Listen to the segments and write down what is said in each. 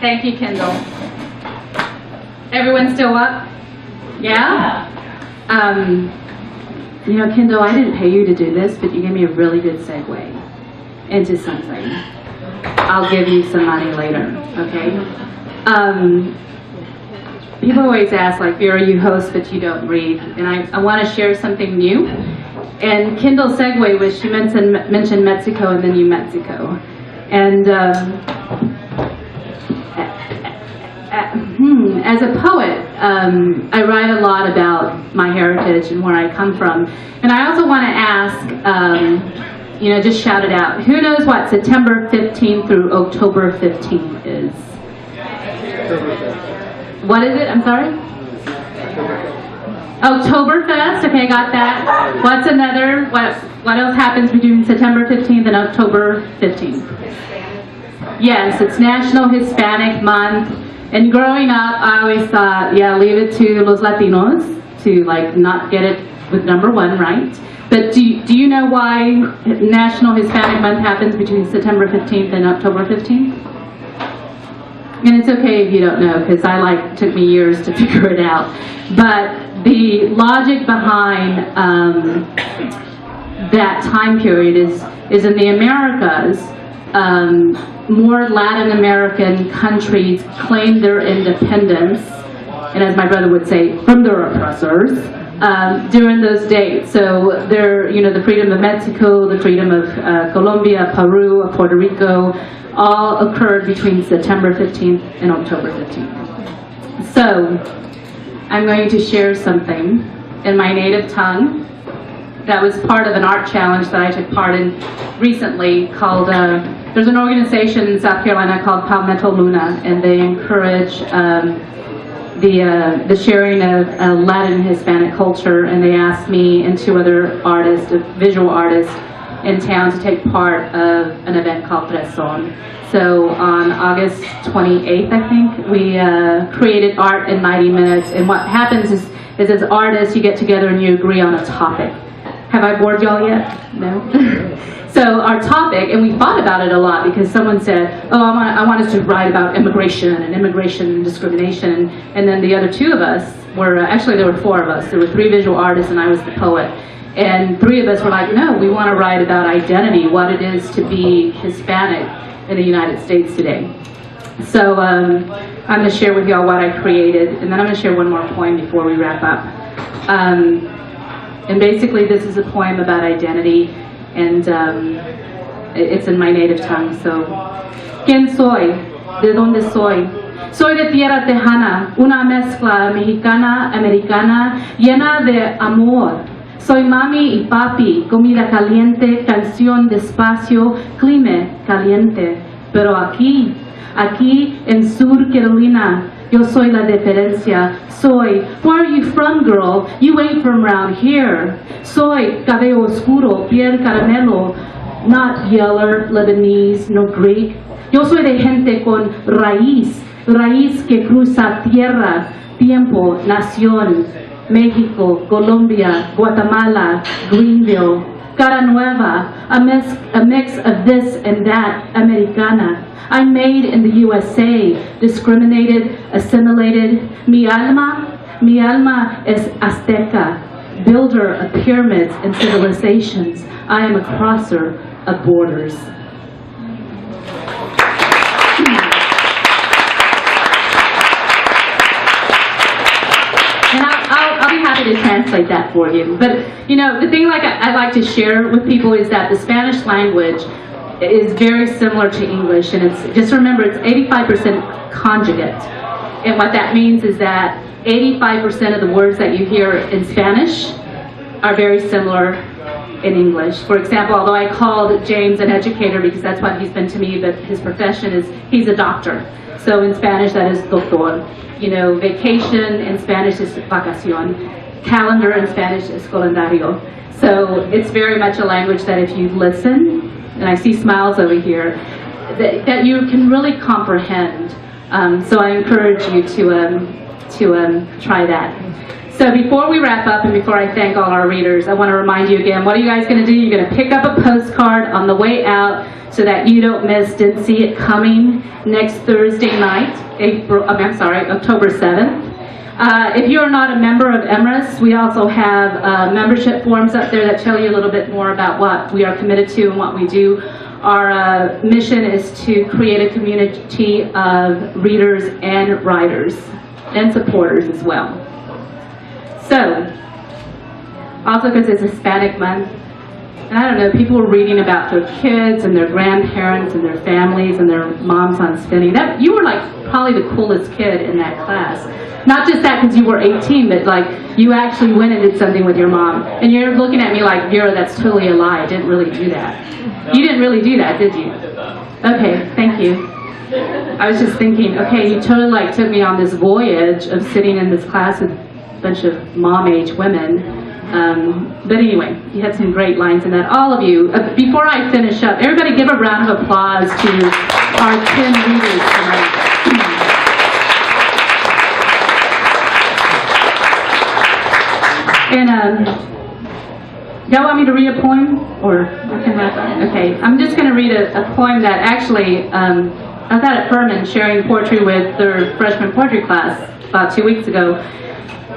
Thank you, Kendall. Everyone still up? Yeah? You know, Kendall, I didn't pay you to do this, but you gave me a really good segue into something. I'll give you some money later, okay? People always ask, like, Vera, you host, but you don't read. And I want to share something new. And Kendall's segue was she mentioned Mexico and then New Mexico. And as a poet, I write a lot about my heritage and where I come from. And I also want to ask, you know, just shout it out. Who knows what September 15th through October 15th is? What is it? I'm sorry? Oktoberfest. Okay, got that. What's another? What else happens between September 15th and October 15th? Yes, it's National Hispanic Month. And growing up, I always thought, yeah, leave it to los Latinos to like not get it with number one, right? But do you know why National Hispanic Month happens between September 15th and October 15th? And it's okay if you don't know, because took me years to figure it out. But the logic behind that time period is in the Americas, more Latin American countries claimed their independence, and as my brother would say, from their oppressors, during those dates. So the freedom of Mexico, the freedom of Colombia, Peru, Puerto Rico, all occurred between September 15th and October 15th. So I'm going to share something in my native tongue that was part of an art challenge that I took part in recently called, there's an organization in South Carolina called Palmetto Luna, and they encourage the sharing of Latin and Hispanic culture, and they asked me and two other artists, visual artists, in town to take part of an event called Treson. So on August 28th, I think, we created art in 90 minutes. And what happens is as artists, you get together and you agree on a topic. Have I bored y'all yet? No? So our topic, and we thought about it a lot because someone said, oh, I want us to write about immigration and discrimination. And then the other two of us were, actually there were four of us. There were three visual artists and I was the poet. And three of us were like, no, we want to write about identity, what it is to be Hispanic in the United States today. So I'm going to share with y'all what I created, and then I'm going to share one more poem before we wrap up. And basically this is a poem about identity, and it's in my native tongue. So, ¿Quién soy? ¿De dónde soy? Soy de tierra tejana, una mezcla mexicana-americana llena de amor. Soy mami y papi, comida caliente, canción despacio, clima caliente. Pero aquí en Sur Carolina, yo soy la diferencia. Soy, where are you from, girl? You ain't from around here. Soy cabello oscuro, piel caramelo, not yeller, Lebanese, no Greek. Yo soy de gente con raíz que cruza tierra, tiempo, nación. México, Colombia, Guatemala, Greenville, Cara Nueva, a mix of this and that, Americana. I'm made in the USA, discriminated, assimilated. Mi alma es Azteca, builder of pyramids and civilizations. I am a crosser of borders. To translate that for you. But you know, the thing I like to share with people is that the Spanish language is very similar to English, and it's just remember it's 85% conjugate. And what that means is that 85% of the words that you hear in Spanish are very similar in English. For example, although I called James an educator because that's what he's been to me, but his profession is he's a doctor. So in Spanish that is doctor. You know, vacation in Spanish is vacación. Calendar in Spanish is calendario. So it's very much a language that if you listen, and I see smiles over here, that you can really comprehend. So I encourage you to try that. So before we wrap up and before I thank all our readers, I want to remind you again, what are you guys going to do? You're going to pick up a postcard on the way out so that you don't miss Didn't See It Coming next Thursday night, October 7th. If you're not a member of Emrys, we also have membership forms up there that tell you a little bit more about what we are committed to and what we do. Our mission is to create a community of readers and writers and supporters as well. So, also because it's Hispanic Month, and I don't know, people are reading about their kids and their grandparents and their families and their moms on spinning. You were like probably the coolest kid in that class. Not just that because you were 18, but like you actually went and did something with your mom. And you're looking at me like, Vera, that's totally a lie. I didn't really do that. You didn't really do that, did you? Okay, thank you. I was just thinking, okay, you totally like took me on this voyage of sitting in this class with a bunch of mom-age women. But anyway, you had some great lines in that. All of you, before I finish up, everybody give a round of applause to our 10 readers tonight. And y'all want me to read a poem? Or I can wrap up? Okay, I'm just going to read a poem that actually, I was at Furman sharing poetry with their freshman poetry class about 2 weeks ago.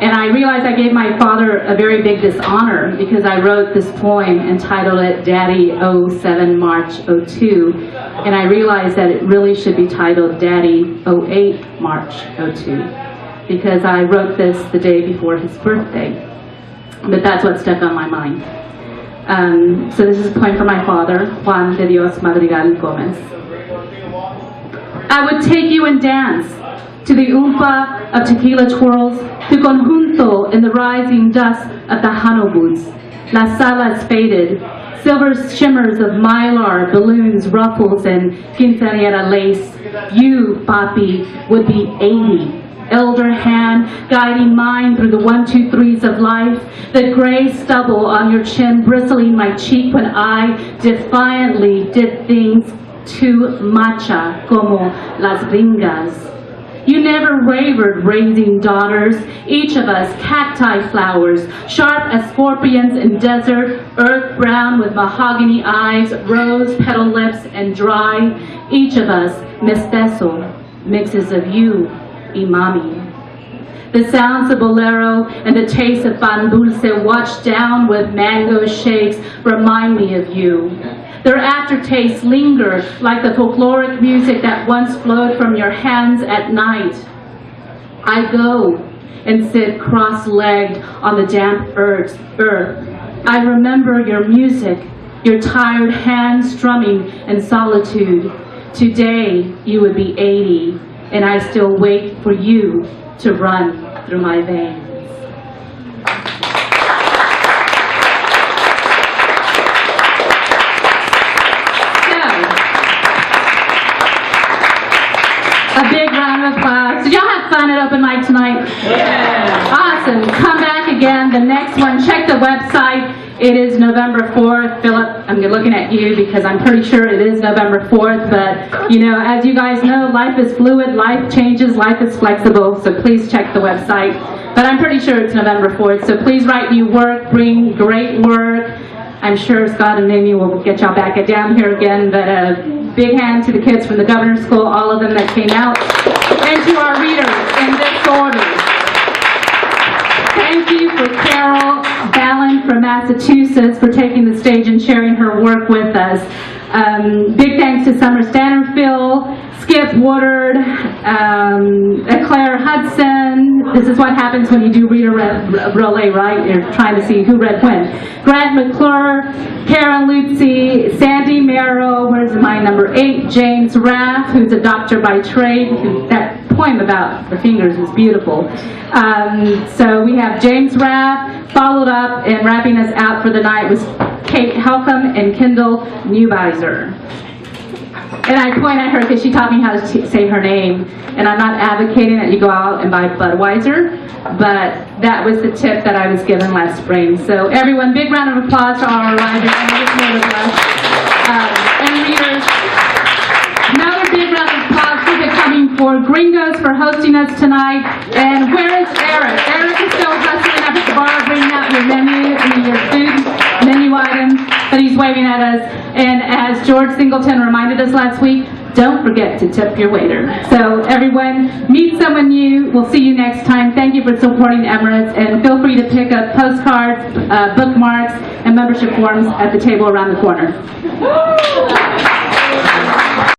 And I realized I gave my father a very big dishonor because I wrote this poem entitled it Daddy 07 March 02. And I realized that it really should be titled Daddy 08 March 02 because I wrote this the day before his birthday. But that's what stuck on my mind. So this is a poem for my father, Juan de Dios Madrigal Gomez. I would take you and dance to the oompa of tequila twirls, to conjunto in the rising dusk of the Hanoboots. Las salas faded, silver shimmers of mylar, balloons, ruffles, and quinceañera lace. You, papi, would be 80. Elder hand guiding mine through the 1, 2, 3s of life, the gray stubble on your chin bristling my cheek when I defiantly did things too macha como las gringas. You never wavered raising daughters, each of us cacti flowers, sharp as scorpions in desert, earth brown with mahogany eyes, rose petal lips and dry, each of us mestizo, mixes of you, imami. The sounds of bolero and the taste of pan dulce washed down with mango shakes remind me of you. Their aftertastes linger like the folkloric music that once flowed from your hands at night. I go and sit cross-legged on the damp earth. I remember your music, your tired hands strumming in solitude. Today you would be 80, and I still wait for you to run through my veins. A big round of applause. Did y'all have fun at Open Mic tonight? Yeah. Awesome. Come back again. The next one, check the website. It is November 4th. Philip, I'm looking at you because I'm pretty sure it is November 4th. But, you know, as you guys know, life is fluid, life changes, life is flexible. So please check the website. But I'm pretty sure it's November 4th. So please write new work, bring great work. I'm sure Scott and Amy will get y'all back down here again. But big hand to the kids from the Governor's School, all of them that came out, and to our readers in this order. Thank you for Carol Ballin from Massachusetts for taking the stage and sharing her work with us. Big thanks to Summer Stannerfield, Skip Woodard, Claire Hudson. This is what happens when you do reader relay, right? You're trying to see who read when. Grant McClure, Karen Lutzi, Sandy Merrill, where's my number 8? James Raff, who's a doctor by trade. That poem about the fingers was beautiful. So we have James Raff, followed up and wrapping us out for the night was Kate Helcom and Kendall Newbiser. And I point at her because she taught me how to say her name. And I'm not advocating that you go out and buy Budweiser, but that was the tip that I was given last spring. So everyone, big round of applause to all our writers and readers. Another big round of applause for the coming for Gringos for hosting us tonight. And where is Eric? Eric is still hustling. your menu, your food menu items that he's waving at us. And as George Singleton reminded us last week, don't forget to tip your waiter. So everyone, meet someone new. We'll see you next time. Thank you for supporting Emrys, and feel free to pick up postcards, bookmarks, and membership forms at the table around the corner.